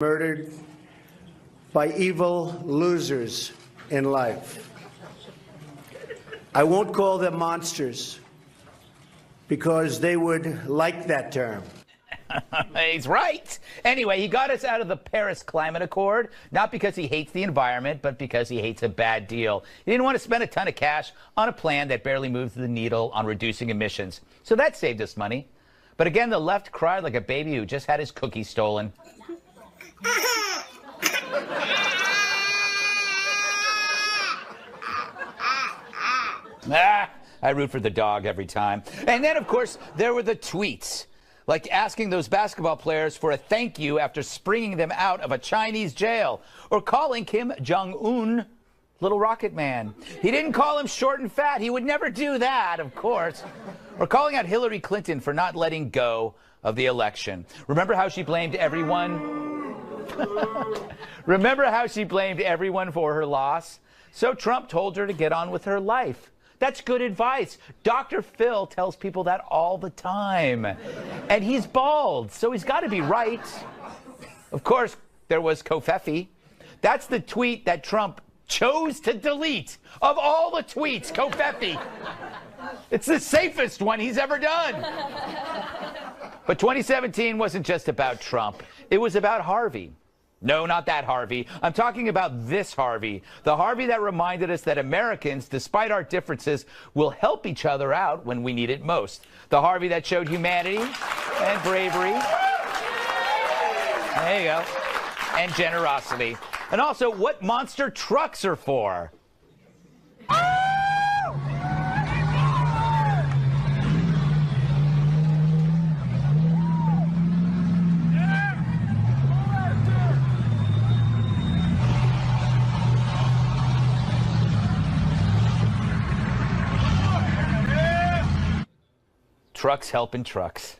murdered by evil losers in life. I won't call them monsters because they would like that term. He's right. Anyway, he got us out of the Paris Climate Accord, not because he hates the environment, but because he hates a bad deal. He didn't want to spend a ton of cash on a plan that barely moves the needle on reducing emissions. So that saved us money. But again, the left cried like a baby who just had his cookies stolen. I root for the dog every time. And then, of course, there were the tweets, like asking those basketball players for a thank you after springing them out of a Chinese jail, or calling Kim Jong-un Little Rocket Man. He didn't call him short and fat. He would never do that, of course. Or calling out Hillary Clinton for not letting go of the election. Remember how she blamed everyone? Remember how she blamed everyone for her loss? So Trump told her to get on with her life. That's good advice. Dr. Phil tells people that all the time. And he's bald, so he's got to be right. Of course, there was Kofefi. That's the tweet that Trump chose to delete. Of all the tweets, Kofefi. It's the safest one he's ever done. But 2017 wasn't just about Trump. It was about Harvey. No, not that Harvey. I'm talking about this Harvey. The Harvey that reminded us that Americans, despite our differences, will help each other out when we need it most. The Harvey that showed humanity and bravery. There you go. And generosity. And also what monster trucks are for. Trucks helping trucks.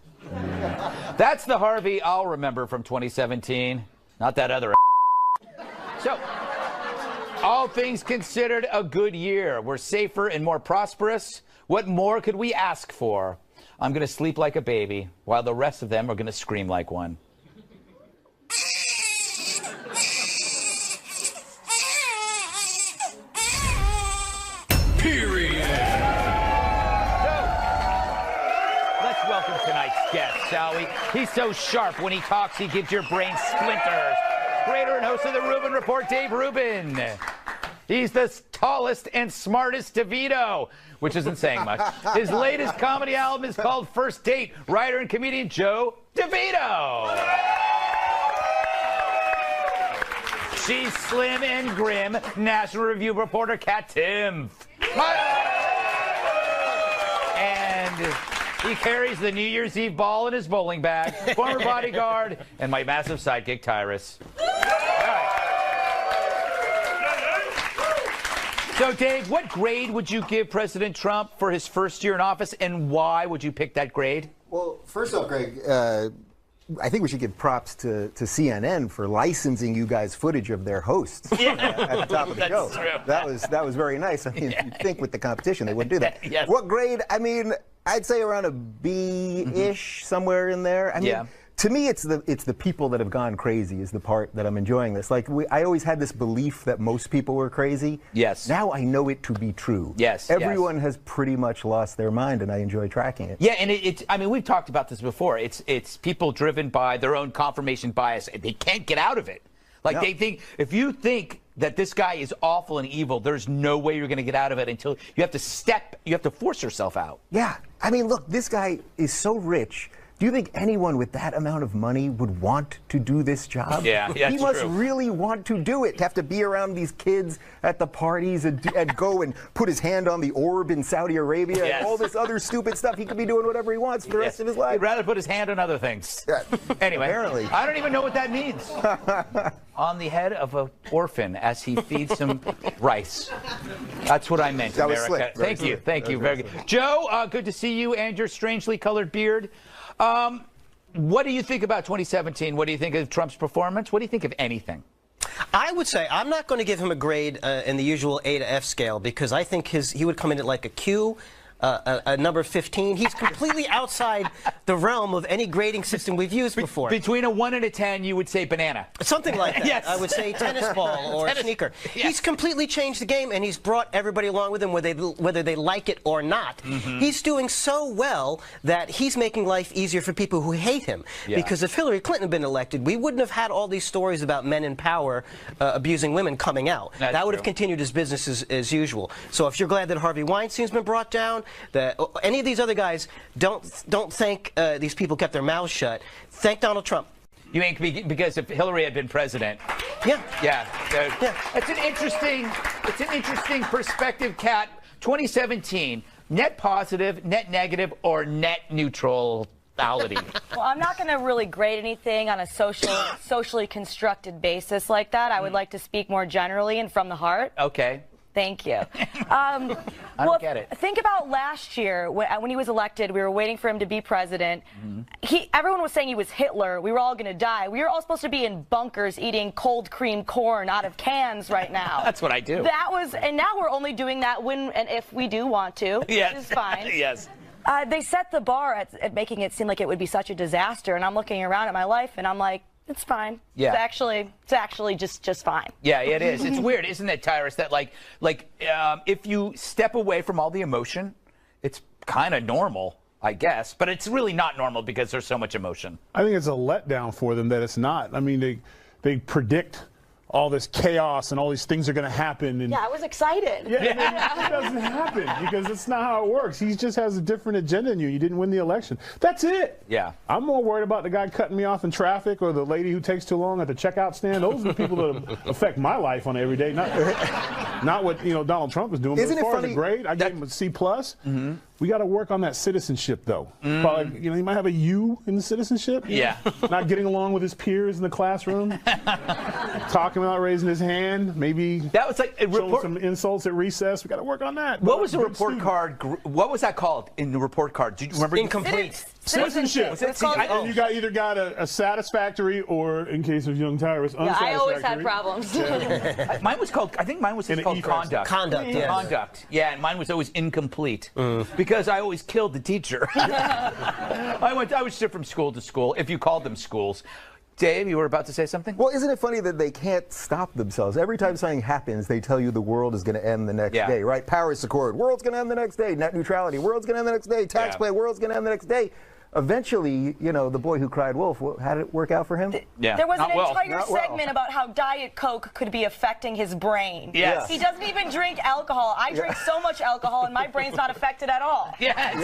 That's the Harvey I'll remember from 2017. Not that other. So, all things considered, a good year. We're safer and more prosperous. What more could we ask for? I'm going to sleep like a baby, while the rest of them are going to scream like one. Welcome tonight's guest, shall we? He's so sharp when he talks, he gives your brain splinters. Creator and host of the Rubin Report, Dave Rubin. He's the tallest and smartest DeVito, which isn't saying much. His latest comedy album is called First Date. Writer and comedian Joe DeVito. She's slim and grim. National Review reporter Kat Timpf. And he carries the New Year's Eve ball in his bowling bag. Former bodyguard and my massive sidekick, Tyrus. All right. So, Dave, what grade would you give President Trump for his first year in office, and why would you pick that grade? Well, first off, Greg, I think we should give props to CNN for licensing you guys footage of their hosts at the top of the show. True. That was very nice. I mean, you'd think with the competition they wouldn't do that. Yes. What grade? I mean, I'd say around a B-ish, somewhere in there. I mean, to me, it's the people that have gone crazy is the part that I'm enjoying this. Like, I always had this belief that most people were crazy. Yes. Now I know it to be true. Yes. Everyone has pretty much lost their mind, and I enjoy tracking it. Yeah, and I mean, we've talked about this before. It's people driven by their own confirmation bias. They can't get out of it. Like, they think, if you think that this guy is awful and evil, there's no way you're going to get out of it until you have to force yourself out. Yeah. I mean, look, this guy is so rich. Do you think anyone with that amount of money would want to do this job? Yeah, he must really want to do it, to have to be around these kids at the parties and go and put his hand on the orb in Saudi Arabia and all this other stupid stuff. He could be doing whatever he wants for the rest of his life. He'd rather put his hand on other things. Anyway, apparently. I don't even know what that means. On the head of an orphan as he feeds him rice. That's what I meant, that America. Was slick. Thank you. Thank you. Very good. Joe, good to see you and your strangely colored beard. What do you think about 2017? What do you think of Trump's performance? What do you think of anything? I would say I'm not going to give him a grade in the usual A to F scale because I think he would come in at like a Q, a number 15. He's completely outside the realm of any grading system we've used before. Between a 1 and a 10, you would say banana. Something like that. Yes. I would say tennis ball or sneaker. Yes. He's completely changed the game, and he's brought everybody along with him, whether they like it or not. He's doing so well that he's making life easier for people who hate him. Yeah. Because if Hillary Clinton had been elected, we wouldn't have had all these stories about men in power abusing women coming out. That's that would have true. continued as business as usual. So if you're glad that Harvey Weinstein's been brought down, that any of these other guys, don't thank these people kept their mouths shut. Thank Donald Trump. You mean because if Hillary had been president? Yeah. Yeah. Yeah. It's an interesting perspective, Kat. 2017, net positive, net negative, or net neutrality? Well, I'm not going to really grade anything on a socially constructed basis like that. I would like to speak more generally and from the heart. Okay. Thank you. I don't get it. Think about last year when he was elected. We were waiting for him to be president. Everyone was saying he was Hitler. We were all going to die. We were all supposed to be in bunkers eating cold cream corn out of cans right now. That's what I do. And now we're only doing that when and if we do want to, Yes. which is fine. Yes. They set the bar at making it seem like it would be such a disaster, and I'm looking around at my life and I'm like, it's fine. Yeah. It's actually just fine. Yeah, it is. It's weird, isn't it, Tyrus, that if you step away from all the emotion, it's kind of normal, I guess. But it's really not normal because there's so much emotion. I think it's a letdown for them that it's not. I mean, they predict all this chaos and all these things are going to happen. And Yeah, I was excited. yeah, and it doesn't happen because it's not how it works. He just has a different agenda than you. You didn't win the election. That's it. Yeah. I'm more worried about the guy cutting me off in traffic or the lady who takes too long at the checkout stand. Those are the people that affect my life on every day, not what Donald Trump is doing. But Isn't as it far as funny a grade, I gave him a C+. We got to work on that citizenship, though. Probably, he might have a U in the citizenship. Yeah. Not getting along with his peers in the classroom. Talking without raising his hand. Maybe That was like a showing report. some insults at recess. We got to work on that. What But was the good report student. card? What was that called in the report card? Do you remember? Incomplete. Citizenship. Was it- It's called- And you either got a satisfactory or, in case of young Tyrus, Yeah, unsatisfactory. I always had problems. Mine was called. I think mine was In called the E-Fest. conduct. Conduct, yes. Conduct. Yeah, and mine was always incomplete because I always killed the teacher. I would shift from school to school, if you called them schools. Dave, you were about to say something? Well, isn't it funny that they can't stop themselves? Every time something happens, they tell you the world is going to end the next Yeah. day, right? Paris Accord, world's going to end the next day. Net neutrality, world's going to end the next day. Tax Yeah. plan, world's going to end the next day. Eventually, the boy who cried wolf, how did it work out for him? Yeah. There was Not an well. entire Not well. segment about how Diet Coke could be affecting his brain. Yes. He doesn't even drink alcohol. I drink so much alcohol and my brain's not affected at all. Yes.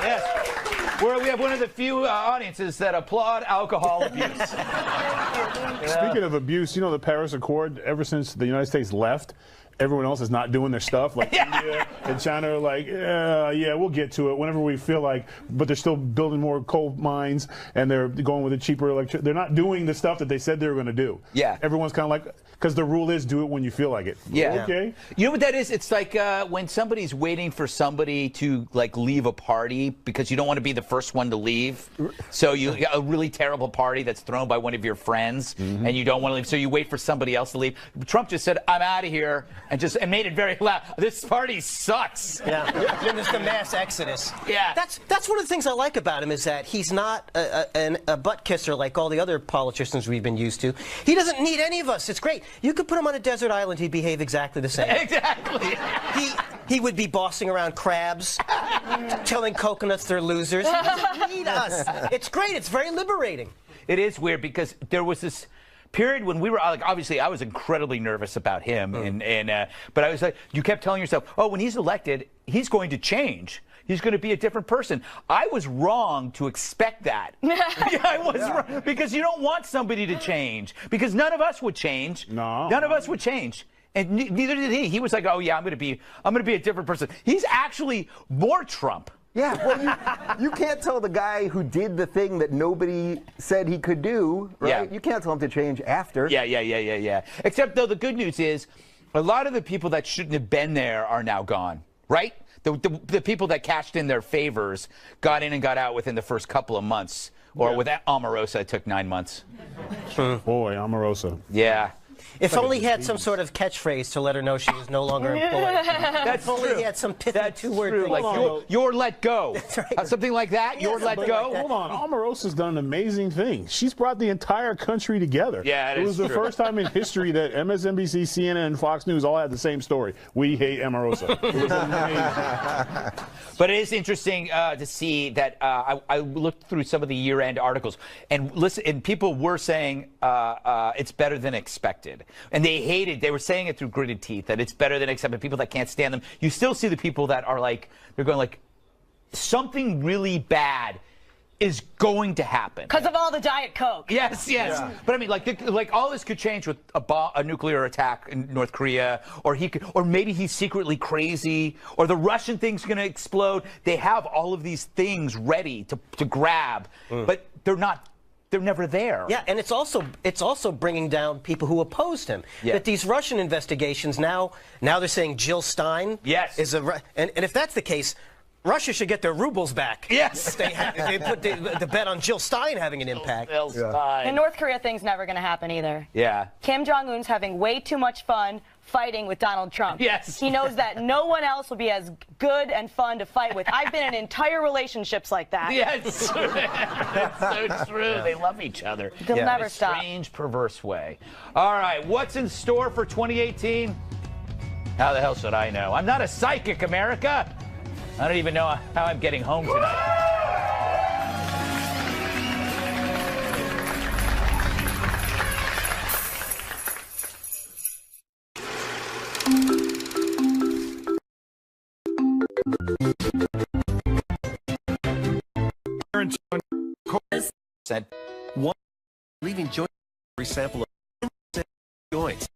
Yes. We have one of the few audiences that applaud alcohol abuse. Speaking of abuse, the Paris Accord, ever since the United States left, everyone else is not doing their stuff. Like India and China are like, yeah, we'll get to it whenever we feel like, but they're still building more coal mines and they're going with a cheaper electric. They're not doing the stuff that they said they were going to do. Yeah. Everyone's kind of like, because the rule is do it when you feel like it. Yeah. Okay. You know what that is? It's like when somebody's waiting for somebody to leave a party because you don't want to be the first one to leave. So you got a really terrible party that's thrown by one of your friends and you don't want to leave. So you wait for somebody else to leave. Trump just said, I'm out of here. And made it very loud. This party sucks. Yeah. Then there's the mass exodus. Yeah. That's one of the things I like about him is that he's not a butt kisser like all the other politicians we've been used to. He doesn't need any of us. It's great. You could put him on a desert island, he'd behave exactly the same. Exactly. He would be bossing around crabs, telling coconuts they're losers. He doesn't need us. It's great. It's very liberating. It is weird because there was this period when we were obviously I was incredibly nervous about him but I was like, you kept telling yourself, oh, when he's elected, he's going to change. He's going to be a different person. I was wrong to expect that. I was wrong because you don't want somebody to change because none of us would change. No. None of us would change. And neither did he. He was like, oh yeah, I'm going to be a different person. He's actually more Trump. Yeah, well, you can't tell the guy who did the thing that nobody said he could do, right? Yeah. You can't tell him to change after. Yeah. Except though the good news is a lot of the people that shouldn't have been there are now gone, right? The people that cashed in their favors got in and got out within the first couple of months. Or with Omarosa, it took 9 months. Boy, Omarosa. Yeah. If only he had some sort of catchphrase to let her know she was no longer employed. That's If only true. he had some pithy That's two-word true. thing. Like you're let go. right. Something like that. You're let go. Hold on, Omarosa's done an amazing thing. She's brought the entire country together. Yeah, it was the true. first time in history that MSNBC, CNN, and Fox News all had the same story. We hate Omarosa. It was amazing. But it is interesting to see that I looked through some of the year-end articles and listen, and people were saying it's better than expected, and they hated. They were saying it through gritted teeth that it's better than expected. People that can't stand them. You still see the people that are like they're going like something really bad is going to happen Because of all the Diet Coke. Yes. Yeah. But I mean, like all this could change with a nuclear attack in North Korea, or maybe he's secretly crazy, or the Russian thing's going to explode. They have all of these things ready to grab, but they're not. They're never there. Yeah, and it's also bringing down people who opposed him. Yeah. That these Russian investigations now they're saying Jill Stein is and if that's the case, Russia should get their rubles back. Yes. If they put the bet on Jill Stein having an impact. Jill Stein. The North Korea thing's never going to happen either. Yeah. Kim Jong-un's having way too much fun fighting with Donald Trump. Yes. He knows that no one else will be as good and fun to fight with. I've been in entire relationships like that. Yeah, it's true. It's so true. They love each other. They'll never in a stop. strange, perverse way. All right, what's in store for 2018? How the hell should I know? I'm not a psychic, America. I don't even know how I'm getting home tonight. Said leaving joint every sample of joints.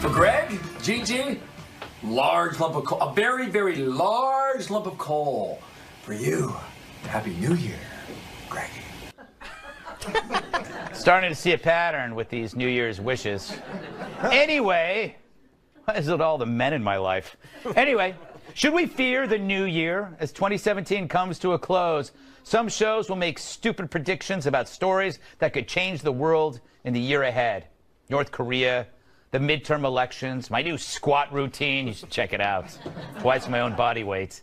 For Greg, Gigi, large lump of coal, a very, very large lump of coal. For you, Happy New Year, Greg. starting to see a pattern with these New Year's wishes. Anyway, why is it all the men in my life? Anyway, should we fear the new year as 2017 comes to a close? Some shows will make stupid predictions about stories that could change the world in the year ahead. North Korea, the midterm elections, my new squat routine. You should check it out. Twice my own body weight.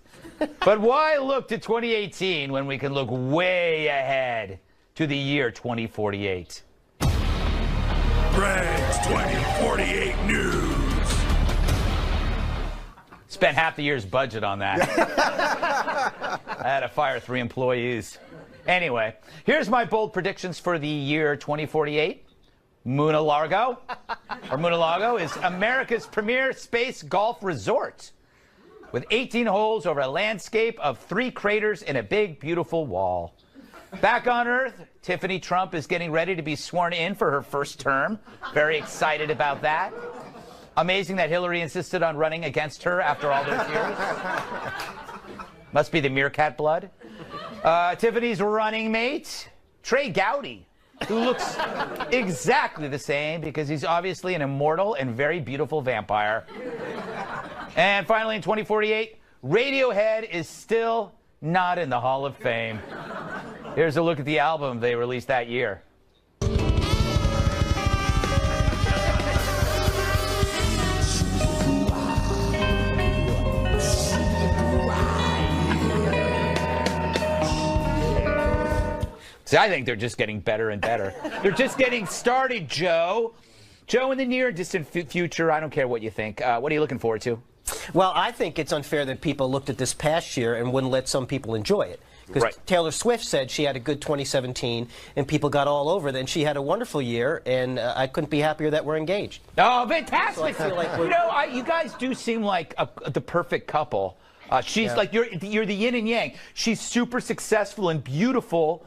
But why look to 2018 when we can look way ahead to the year 2048? Greg's 2048 News. Spent half the year's budget on that. I had to fire 3 employees. Anyway, here's my bold predictions for the year 2048. Moona-Largo is America's premier space golf resort with 18 holes over a landscape of 3 craters and a big, beautiful wall. Back on Earth, Tiffany Trump is getting ready to be sworn in for her first term. Very excited about that. Amazing that Hillary insisted on running against her after all those years. Must be the meerkat blood. Tiffany's running mate, Trey Gowdy, who looks exactly the same because he's obviously an immortal and very beautiful vampire. And finally, in 2048, Radiohead is still not in the Hall of Fame. Here's a look at the album they released that year. See, I think they're just getting better and better. They're just getting started, Joe. Joe, in the near and distant future, I don't care what you think. What are you looking forward to? Well, I think it's unfair that people looked at this past year and wouldn't let some people enjoy it. Because Right. Taylor Swift said she had a good 2017, and people got all over that. She had a wonderful year, and I couldn't be happier that we're engaged. Oh, fantastic! So I feel like we're- you know, you guys do seem like the perfect couple. She's like you're the yin and yang. She's super successful and beautiful.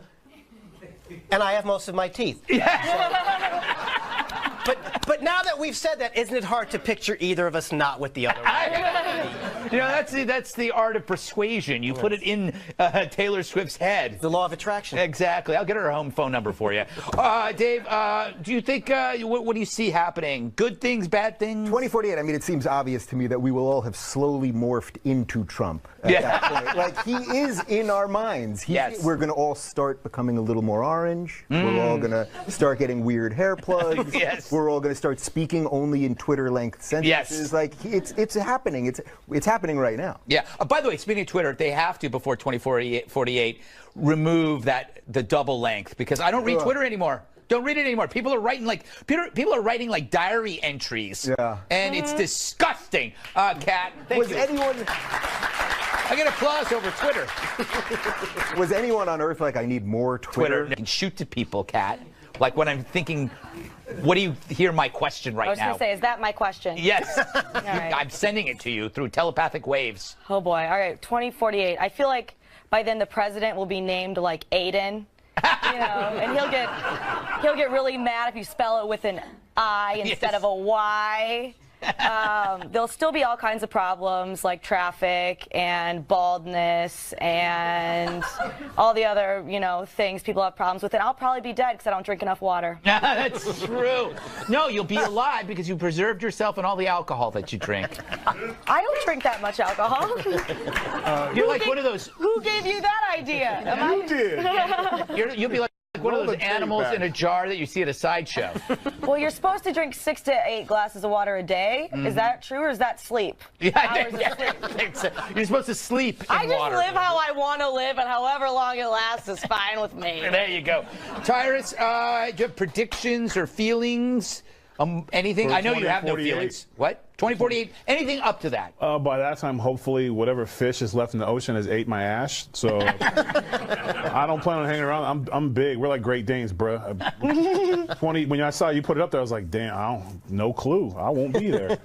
And I have most of my teeth. But now that we've said that, isn't it hard to picture either of us not with the other one? You know, that's the art of persuasion. You put it in Taylor Swift's head. The law of attraction. Exactly. I'll get her home phone number for you. Dave, do you think, what do you see happening? Good things, bad things? 2048, I mean, it seems obvious to me that we will all have slowly morphed into Trump at that point. Like, he is in our minds. Yes. We're going to all start becoming a little more orange. We're all going to start getting weird hair plugs. Yes. We're all going to start speaking only in Twitter-length sentences. Yes. Like, it's happening. It's happening right now. Yeah. By the way, speaking of Twitter, they have to, before 2048, remove the double length, because I don't read Twitter anymore. Don't read it anymore. People are writing like diary entries. Yeah. And it's disgusting. Kat, thank you. I get applause over Twitter. Was anyone on Earth like, I need more Twitter? You can shoot to people, Kat. Like when I'm thinking, what do you hear my question right now? I was going to say, is that my question? Yes. Right. I'm sending it to you through telepathic waves. Oh, boy. All right, 2048. I feel like by then the president will be named like Aiden. You know, and he'll get really mad if you spell it with an I instead of a Y. There'll still be all kinds of problems like traffic and baldness and all the other, things people have problems with. And I'll probably be dead because I don't drink enough water. That's true. No, you'll be alive because you preserved yourself and all the alcohol that you drink. I don't drink that much alcohol. You're like one of those. Who gave you that idea? You did. You'll be like one of those animals in a jar that you see at a sideshow. Well, you're supposed to drink 6 to 8 glasses of water a day. Is that true, or is that sleep? Hours of sleep. You're supposed to sleep in I just water. live how I want to live, and however long it lasts is fine with me. There you go. Tyrus, do you have predictions or feelings? Anything? For I know you have no 2048? feelings. What? 2048? Anything up to that? By that time, hopefully, whatever fish is left in the ocean has ate my ash. So I don't plan on hanging around. I'm big. We're like Great Danes, bruh. 20. When I saw you put it up there, I was like, damn, no clue. I won't be there.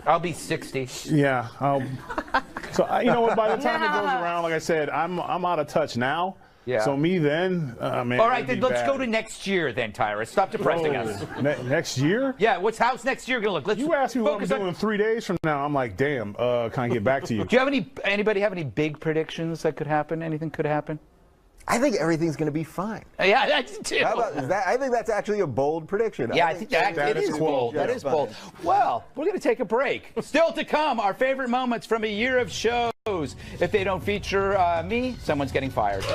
I'll be 60. Yeah. So you know what? By the time it goes around, like I said, I'm out of touch now. Yeah. So me then, man. All right, then let's go to next year then, Tyrus. Stop depressing us. Next year? Yeah, how's next year going to look? You asked me what I'm doing 3 days from now. I'm like, damn, can I get back to you? Do you have anybody have any big predictions that could happen? Anything could happen? I think everything's going to be fine. Yeah, that's too. How about that? I think that's actually a bold prediction. Yeah, I think that is bold. That is bold. Well, we're going to take a break. Still to come, our favorite moments from a year of shows. If they don't feature me, someone's getting fired.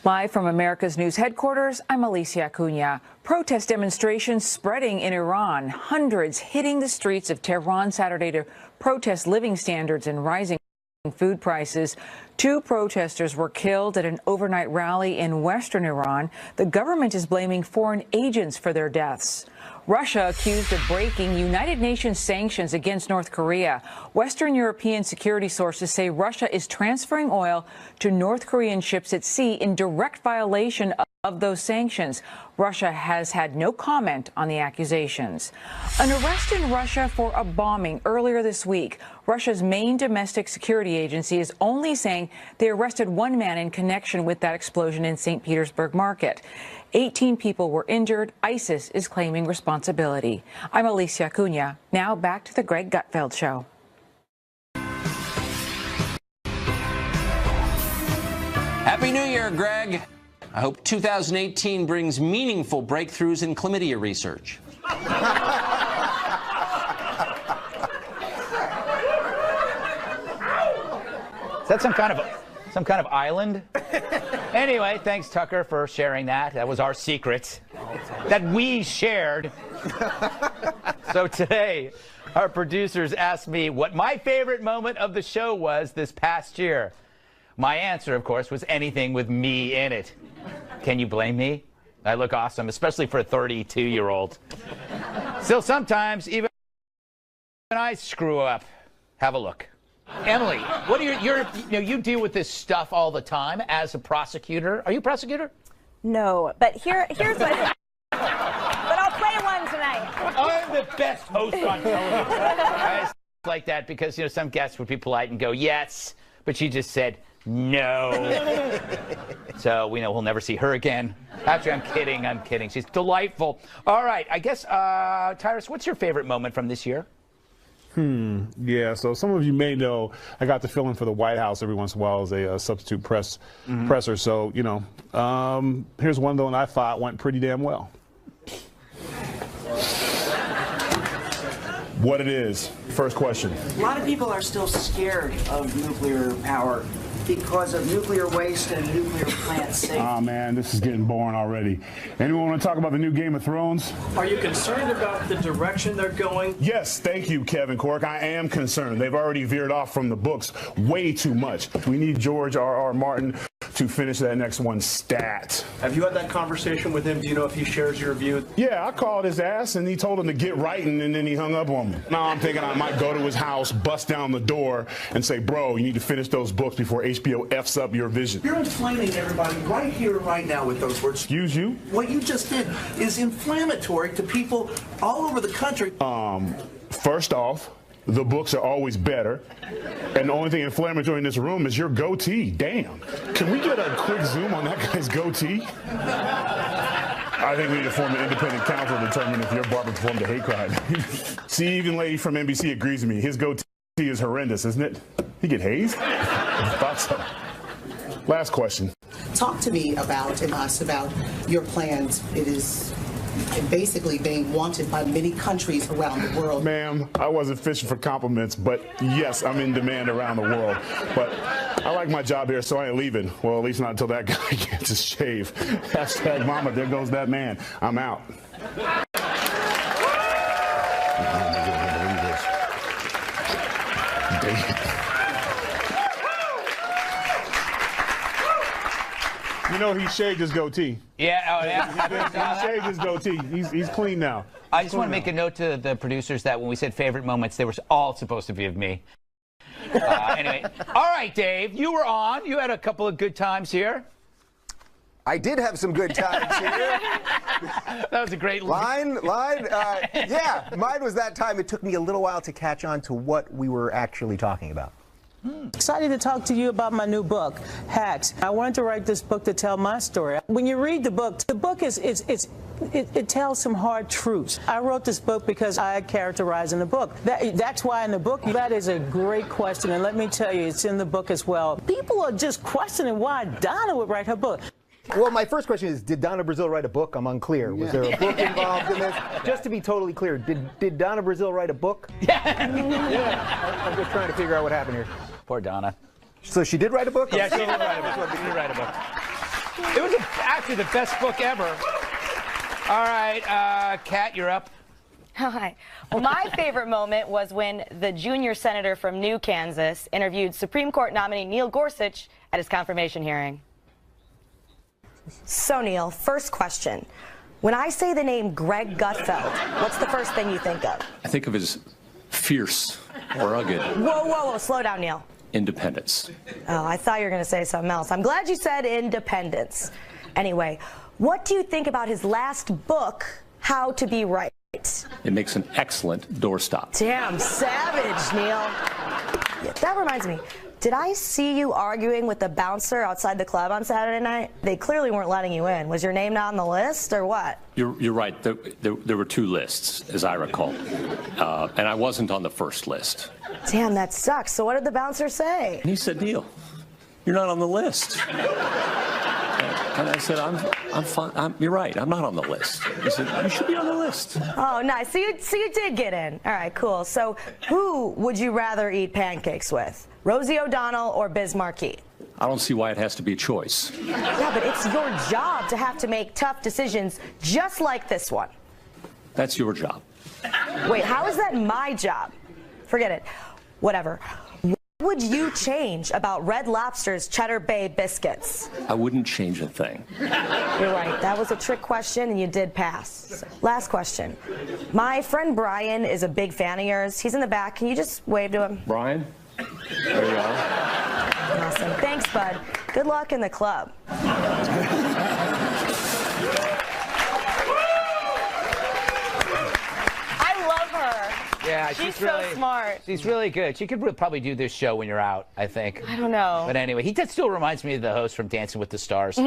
Live from America's News headquarters, I'm Alicia Acuna. Protest demonstrations spreading in Iran, hundreds hitting the streets of Tehran Saturday to protest living standards and rising food prices. 2 protesters were killed at an overnight rally in western Iran. The government is blaming foreign agents for their deaths. Russia accused of breaking United Nations sanctions against North Korea. Western European security sources say Russia is transferring oil to North Korean ships at sea in direct violation of those sanctions. Russia has had no comment on the accusations. An arrest in Russia for a bombing earlier this week. Russia's main domestic security agency is only saying they arrested 1 man in connection with that explosion in St. Petersburg market. 18 people were injured. ISIS is claiming responsibility. I'm Alicia Acuna. Now back to the Greg Gutfeld Show. Happy New Year, Greg. I hope 2018 brings meaningful breakthroughs in chlamydia research. Is that some kind of island? Anyway, thanks, Tucker, for sharing that. That was our secret that we shared. So today, our producers asked me what my favorite moment of the show was this past year. My answer, of course, was anything with me in it. Can you blame me? I look awesome, especially for a 32-year-old. Still, sometimes even I screw up. Have a look. Emily, what are you deal with this stuff all the time as a prosecutor. Are you a prosecutor? No, but here's what. But I'll play one tonight. I'm the best host on television. I like that because some guests would be polite and go yes, but she just said No. So we know we'll never see her again. Actually, I'm kidding. I'm kidding. She's delightful. All right. I guess, Tyrus, what's your favorite moment from this year? Yeah, so some of you may know I got to fill in for the White House every once in a while as a substitute presser. So, you know, here's one, though, and I thought went pretty damn well. What it is. First question. A lot of people are still scared of nuclear power because of nuclear waste and nuclear plant safety. Oh, man, this is getting boring already. Anyone want to talk about the new Game of Thrones? Are you concerned about the direction they're going? Yes, thank you, Kevin Cork. I am concerned. They've already veered off from the books way too much. We need George R.R. Martin to finish that next one stat. Have you had that conversation with him? Do you know if he shares your view? Yeah, I called his ass and he told him to get writing, and then he hung up on me. Now I'm thinking I might go to his house, bust down the door, and say, bro, you need to finish those books before HBO F's up your vision. You're inflaming everybody right here, right now with those words. Excuse you? What you just did is inflammatory to people all over the country. First off, the books are always better. And the only thing inflammatory in this room is your goatee. Damn. Can we get a quick zoom on that guy's goatee? I think we need to form an independent council to determine if your barber performed a hate crime. See, even lady from NBC agrees with me. His goatee is horrendous, isn't it? He get hazed? I thought so. Last question. Talk to me about and us about your plans. It is basically being wanted by many countries around the world. Ma'am, I wasn't fishing for compliments, but yes, I'm in demand around the world. But I like my job here, so I ain't leaving. Well, at least not until that guy gets his shave. Hashtag mama, there goes that man. I'm out. You know he shaved his goatee. Yeah, oh, yeah. He shaved his goatee. He's clean now. I just want to make a note to the producers that when we said favorite moments, they were all supposed to be of me. Anyway, all right, Dave, you were on. You had a couple of good times here. I did have some good times here. That was a great line. Yeah, mine was that time. It took me a little while to catch on to what we were actually talking about. Excited to talk to you about my new book, Hacks. I wanted to write this book to tell my story. When you read the book it tells some hard truths. I wrote this book because I characterize in the book. That's why in the book, that is a great question. And let me tell you, it's in the book as well. People are just questioning why Donna would write her book. Well, my first question is, did Donna Brazile write a book? I'm unclear. Was there a book involved in this? Just to be totally clear, did Donna Brazile write a book? Yeah. I'm just trying to figure out what happened here. Poor Donna. So she did write a book? Yeah, she did write a book. She did write a book. It was actually the best book ever. All right, Kat, you're up. Hi. Well, my favorite moment was when the junior senator from New Kansas interviewed Supreme Court nominee Neil Gorsuch at his confirmation hearing. So, Neil, first question. When I say the name Greg Gutfeld, what's the first thing you think of? I think of it as fierce, rugged. Whoa, slow down, Neil. Independence. Oh, I thought you were going to say something else. I'm glad you said independence. Anyway, what do you think about his last book, How to Be Right? It makes an excellent doorstop. Damn savage, Neil. Yeah, that reminds me. Did I see you arguing with the bouncer outside the club on Saturday night? They clearly weren't letting you in. Was your name not on the list, or what? You're right. There were two lists, as I recall. And I wasn't on the first list. Damn, that sucks. So what did the bouncer say? And he said, Neil, you're not on the list. And I said, I'm fine. You're right. I'm not on the list. He said, you should be on the list. Oh, nice. So you did get in. All right, cool. So who would you rather eat pancakes with? Rosie O'Donnell or Biz Marquis? I don't see why it has to be a choice. Yeah, but it's your job to have to make tough decisions just like this one. That's your job. Wait, how is that my job? Forget it. Whatever. What would you change about Red Lobster's Cheddar Bay biscuits? I wouldn't change a thing. You're right. That was a trick question, and you did pass. Last question. My friend Brian is a big fan of yours. He's in the back. Can you just wave to him? Brian? There you are. Awesome. Thanks, bud. Good luck in the club. I love her. Yeah, She's really so smart. She's really good. She could probably do this show when you're out, I think. I don't know. But anyway, he still reminds me of the host from Dancing with the Stars.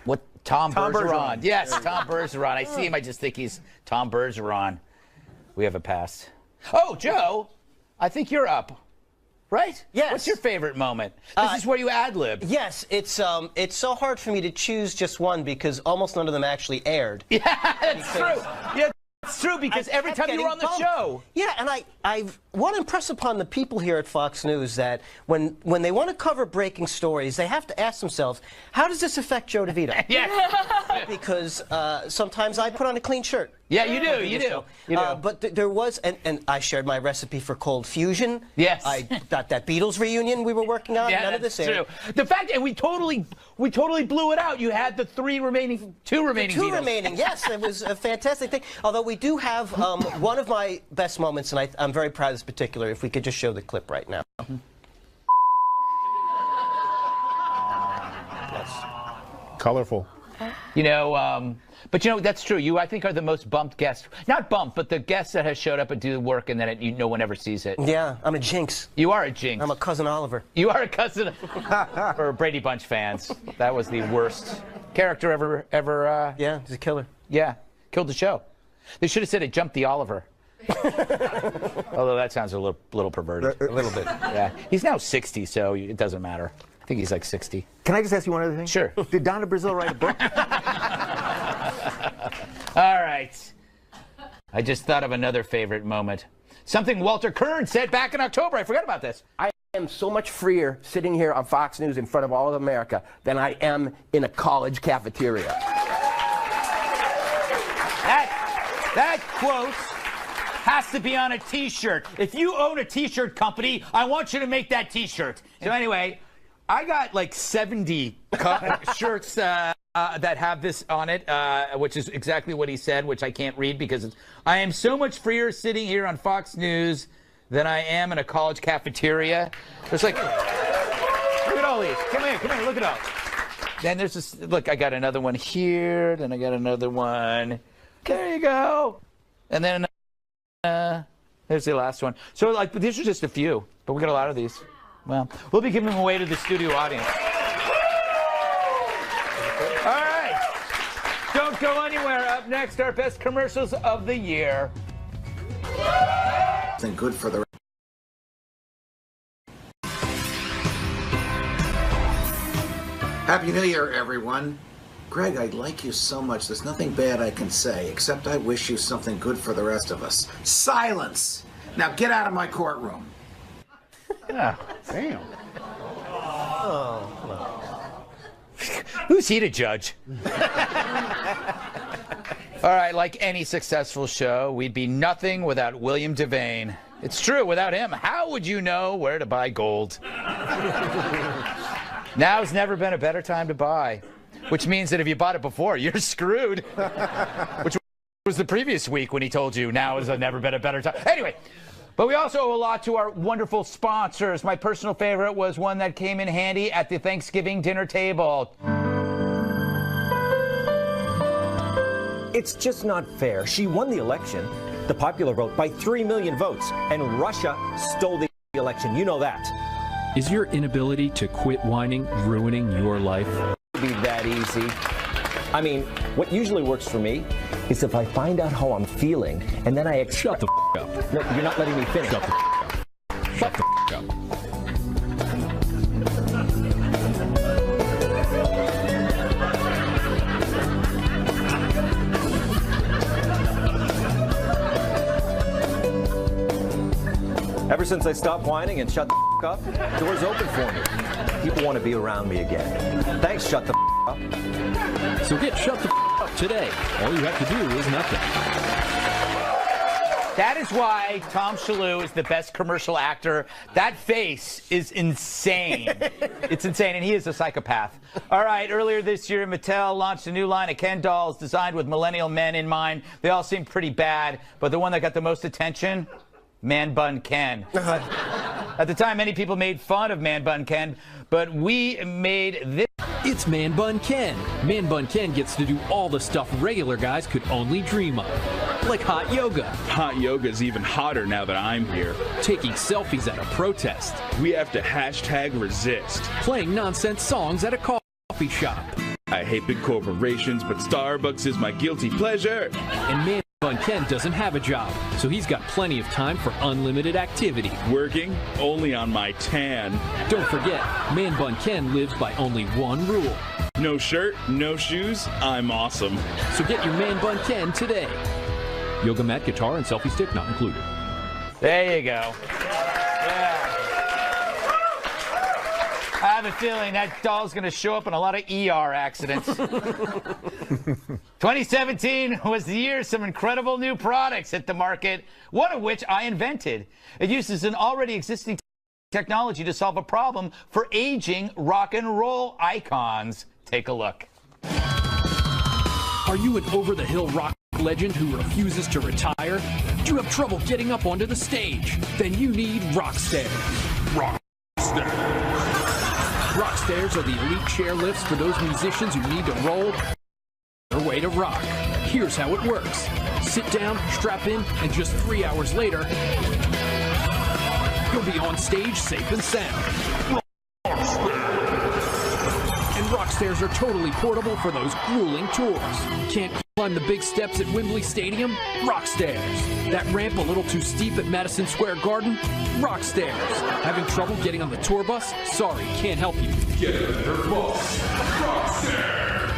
What? Tom Bergeron. Yes, Tom Bergeron. I see him. I just think he's Tom Bergeron. We have a pass. Oh, Joe, I think you're up. Right? Yes. What's your favorite moment? This is where you ad-lib. Yes, it's so hard for me to choose just one because almost none of them actually aired. Yeah, that's true. Yeah, it's true because every time you were on the show. Yeah, and I want to impress upon the people here at Fox News that when they want to cover breaking stories, they have to ask themselves, how does this affect Joe DeVito? Yeah. Because sometimes I put on a clean shirt. Yeah, you do. You do. But there was, and I shared my recipe for cold fusion. Yes. I got that Beatles reunion we were working on. Yeah, None of this that's aired. true. The fact, and we totally blew it out. You had the two remaining Beatles. Remaining. Yes, it was a fantastic thing. Although we do have one of my best moments, and I'm very proud of this particular. If we could just show the clip right now. Colorful. You know, but you know, that's true. You, I think, are the most bumped guest. Not bumped, but the guest that has showed up and do the work and then no one ever sees it. Yeah, I'm a jinx. You are a jinx. I'm a Cousin Oliver. You are a cousin for Brady Bunch fans. That was the worst character ever. Yeah, he's a killer. Yeah, killed the show. They should have said it jumped the Oliver. Although that sounds a little perverted. A little bit. Yeah. He's now 60, so it doesn't matter. I think he's like 60. Can I just ask you one other thing? Sure. Did Donna Brazil write a book? All right. I just thought of another favorite moment. Something Walter Kern said back in October. I forgot about this. I am so much freer sitting here on Fox News in front of all of America than I am in a college cafeteria. That quote has to be on a T-shirt. If you own a T-shirt company, I want you to make that T-shirt. So anyway, I got like 70 shirts that have this on it, which is exactly what he said, which I can't read because I am so much freer sitting here on Fox News than I am in a college cafeteria. There's like, look at all these. Come here, look at all. Then there's this, look, I got another one here, then I got another one. There you go. And then there's the last one. So like, these are just a few, but we got a lot of these. Well, we'll be giving them away to the studio audience. All right. Don't go anywhere. Up next, our best commercials of the year. Something good for the... Happy New Year, everyone. Greg, I like you so much. There's nothing bad I can say, except I wish you something good for the rest of us. Silence! Now get out of my courtroom. Yeah. Damn. Oh, come on. Who's he to judge? All right, like any successful show, we'd be nothing without William Devane. It's true, without him, how would you know where to buy gold? Now's never been a better time to buy, which means that if you bought it before, you're screwed. Which was the previous week when he told you now has never been a better time. Anyway, but we also owe a lot to our wonderful sponsors. My personal favorite was one that came in handy at the Thanksgiving dinner table. It's just not fair. She won the election, the popular vote, by 3 million votes, and Russia stole the election. You know that. Is your inability to quit whining ruining your life? Be that easy. I mean, what usually works for me is if I find out how I'm feeling, and then I shut the f up. No, you're not letting me finish. Shut the f up. Shut the f up. Ever since I stopped whining and shut the f up, doors open for me. People want to be around me again. Thanks, shut the f up. So get shut the f up today. All you have to do is nothing. That is why Tom Shalhoub is the best commercial actor. That face is insane. It's insane, and he is a psychopath. All right, earlier this year, Mattel launched a new line of Ken dolls designed with millennial men in mind. They all seem pretty bad, but the one that got the most attention, Man Bun Ken. At the time, many people made fun of Man Bun Ken, but we made this. It's Man Bun Ken. Man Bun Ken gets to do all the stuff regular guys could only dream of. Like hot yoga. Hot yoga's even hotter now that I'm here. Taking selfies at a protest. We have to #resist. Playing nonsense songs at a coffee shop. I hate big corporations, but Starbucks is my guilty pleasure. And Man Bun Ken doesn't have a job, so he's got plenty of time for unlimited activity. Working only on my tan. Don't forget, Man Bun Ken lives by only one rule. No shirt, no shoes, I'm awesome. So get your Man Bun Ken today. Yoga mat, guitar, and selfie stick not included. There you go. Yeah. I have a feeling that doll's going to show up in a lot of ER accidents. 2017 was the year some incredible new products hit the market, one of which I invented. It uses an already existing technology to solve a problem for aging rock and roll icons. Take a look. Are you an over-the-hill rock legend who refuses to retire? Do you have trouble getting up onto the stage? Then you need rock stairs. Rock stairs. Rock stairs are the elite chair lifts for those musicians who need to roll their way to rock. Here's how it works. Sit down, strap in, and just 3 hours later, you'll be on stage safe and sound. And rock stairs are totally portable for those grueling tours. Can't climb the big steps at Wembley Stadium? Rock stairs. That ramp a little too steep at Madison Square Garden? Rock stairs. Having trouble getting on the tour bus? Sorry, can't help you. Get on your bus. Rock stairs.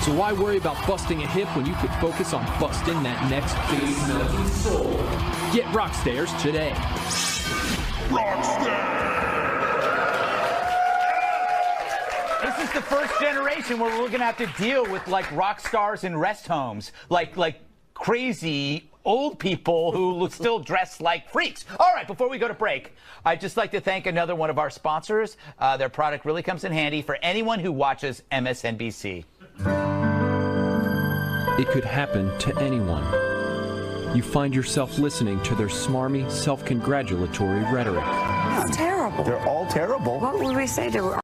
So why worry about busting a hip when you could focus on busting that next big melting soul? Get rock stairs today. Rock stairs. This is the first generation where we're going to have to deal with like rock stars in rest homes, like crazy old people who still dress like freaks. All right, before we go to break, I'd just like to thank another one of our sponsors. Their product really comes in handy for anyone who watches MSNBC. It could happen to anyone. You find yourself listening to their smarmy, self-congratulatory rhetoric. It's terrible. They're all terrible. What would we say to